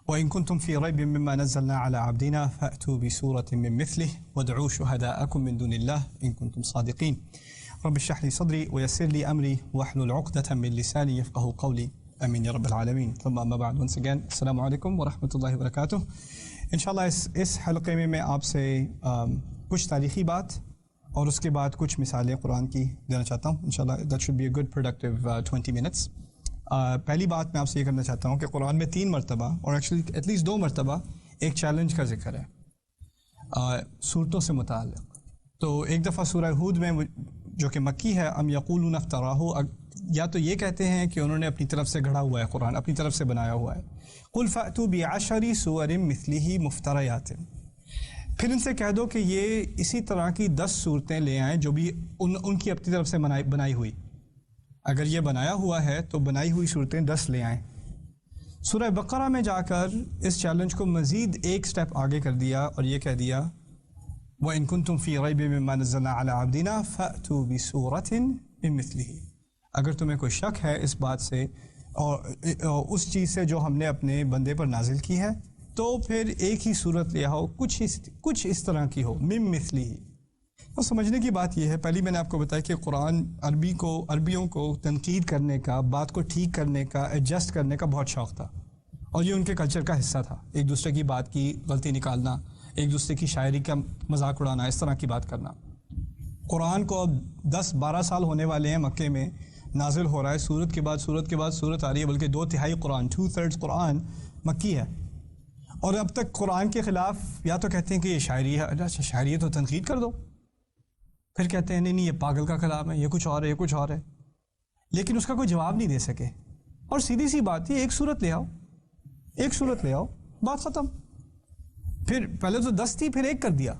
وَإِن كُنتُمْ فِي رَيْبٍ مِّمَّا نَزَّلْنَا عَلَىٰ عَبْدِنَا فَأْتُوا بِسُورَةٍ مِّن مِّثْلِهِ وَادْعُوا شُهَدَاءَكُم مِّن دُونِ اللَّهِ إِن كُنتُمْ صَادِقِينَ رَبِّ اشْرَحْ لِي صَدْرِي وَيَسِّرْ لِي أَمْرِي وَاحْلُلْ عُقْدَةً مِّن لِّسَانِي يَفْقَهُوا قَوْلِي آمین یا رب العالمین. ثم اما بعد, once again السلام علیکم ورحمۃ اللہ وبرکاتہ. انشاءاللہ اس حلقے میں آپ سے کچھ تاریخی بات اور اس کے بعد کچھ مثالیں قرآن کی دینا چاہتا ہوں. انشاءاللہ that should be a good productive 20 minutes. پہلی بات میں آپ سے یہ کرنا چاہتا ہوں کہ قرآن میں 3 مرتبہ اور ایکچولی ایٹ لیسٹ 2 مرتبہ ایک چیلنج کا ذکر ہے صورتوں سے متعلق. تو ایک دفعہ سورہ ہود میں جو کہ مکی ہے, ام یقولون افتراہ, یا تو یہ کہتے ہیں کہ انہوں نے اپنی طرف سے گھڑا ہوا ہے قرآن, اپنی طرف سے بنایا ہوا ہے. قل فأتوا بعشر سور مثلہ مفتریات, پھر ان سے کہہ دو کہ یہ اسی طرح کی 10 صورتیں لے آئیں جو بھی ان کی اپنی طرف سے بنائی ہوئی. اگر یہ بنایا ہوا ہے تو بنائی ہوئی صورتیں 10 لے آئیں. سورہ بقرہ میں جا کر اس چیلنج کو مزید ایک سٹیپ آگے کر دیا اور یہ کہہ دیا وَإِن كُنتُمْ فِي رَيْبٍ مِّمَّا نَزَّلْنَا عَلَىٰ عَبْدِنَا فَأْتُوا بِسُورَةٍ مِّن مِّثْلِهِ. اگر تمہیں کوئی شک ہے اس بات سے اور اس چیز سے جو ہم نے اپنے بندے پر نازل کی ہے, تو پھر ایک ہی صورت لے آؤ کچھ اس طرح کی ہو, مِن مِّثْلِهِ. تو سمجھنے کی بات یہ ہے, پہلی میں نے آپ کو بتایا کہ قرآن عربیوں کو تنقید کرنے کا, بات کو ٹھیک کرنے کا, ایڈجسٹ کرنے کا بہت شوق تھا, اور یہ ان کے کلچر کا حصہ تھا. ایک دوسرے کی بات کی غلطی نکالنا, ایک دوسرے کی شاعری کا مذاق اڑانا, اس طرح کی بات کرنا. قرآن کو اب 10-12 سال ہونے والے ہیں مکے میں, نازل ہو رہا ہے, صورت کے بعد صورت آ رہی ہے, بلکہ 2/3 قرآن 2/3 قرآن مکی ہے, اور اب تک قرآن کے خلاف یا تو کہتے ہیں کہ یہ شاعری ہے, اچھا شاعری ہے تو تنقید کر دو, پھر کہتے ہیں نہیں یہ پاگل کا کلام ہے, یہ کچھ اور ہے, لیکن اس کا کوئی جواب نہیں دے سکے. اور سیدھی سی بات ہے, ایک صورت لے آؤ, بات ختم. پھر پہلے تو 10 تھی, پھر ایک کر دیا,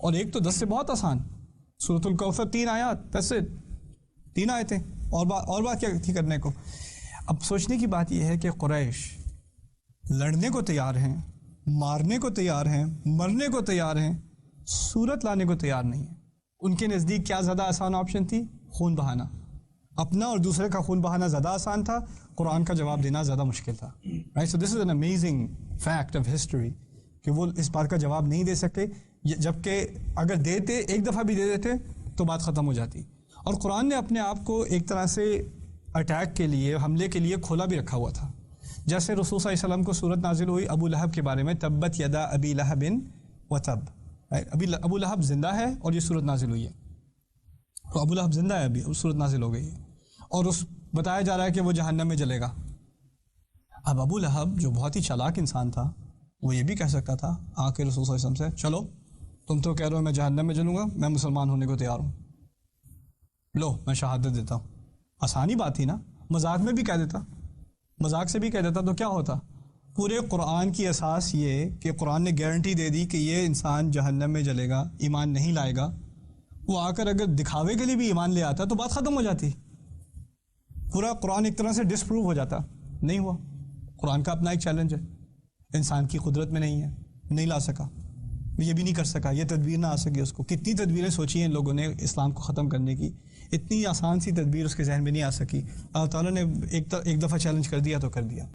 اور ایک تو 10 سے بہت آسان. سورۃ الکوثر 3 آیات, that's it, 3 آیتیں, اور بات کیا تھی کرنے کو. اب سوچنے کی بات یہ ہے کہ قریش لڑنے کو تیار ہیں, مارنے کو تیار ہیں, مرنے کو تیار ہیں, صورت لانے کو تیار نہیں ہیں. ان کے نزدیک کیا زیادہ آسان آپشن تھی؟ خون بہانا. اپنا اور دوسرے کا خون بہانا زیادہ آسان تھا, قرآن کا جواب دینا زیادہ مشکل تھا. Right, so this is an amazing fact of history کہ وہ اس بات کا جواب نہیں دے سکے, جبکہ اگر دیتے, ایک دفعہ بھی دے دیتے تو بات ختم ہو جاتی. اور قرآن نے اپنے آپ کو ایک طرح سے اٹیک کے لیے, حملے کے لیے کھولا بھی رکھا ہوا تھا. جیسے رسول صلی اللہ علیہ وسلم کو صورت نازل ہوئی ابو لہب کے بارے میں, تبت یدا ابی لہب وتب. ابو لہب زندہ ہے اور یہ صورت نازل ہوئی ہے, تو ابو لہب زندہ ہے ابھی, صورت نازل ہو گئی ہے, اور بتایا جا رہا ہے کہ وہ جہنم میں جلے گا. اب ابو لہب جو بہت ہی چالاک انسان تھا, وہ یہ بھی کہہ سکتا تھا آ کے رسول صلی اللہ علیہ وسلم سے, چلو تم تو کہہ رہے ہو میں جہنم میں جلوں گا, میں مسلمان ہونے کو تیار ہوں, لو میں شہادت دیتا ہوں. آسانی بات تھی نا, مذاق میں بھی کہہ دیتا, مذاق سے بھی کہہ دیتا تو کیا ہوتا. پورے قرآن کی اساس یہ کہ قرآن نے گارنٹی دے دی کہ یہ انسان جہنم میں جلے گا, ایمان نہیں لائے گا. وہ آ کر اگر دکھاوے کے لیے بھی ایمان لے آتا تو بات ختم ہو جاتی, پورا قرآن ایک طرح سے ڈسپروو ہو جاتا. نہیں ہوا. قرآن کا اپنا ایک چیلنج ہے, انسان کی قدرت میں نہیں ہے, نہیں لا سکا, یہ بھی نہیں کر سکا, یہ تدبیر نہ آ سکی اس کو. کتنی تدبیریں سوچی ہیں ان لوگوں نے اسلام کو ختم کرنے کی, اتنی آسان سی تدبیر اس کے ذہن میں نہیں آ سکی. اللہ تعالیٰ نے ایک دفعہ چیلنج کر دیا تو کر دیا.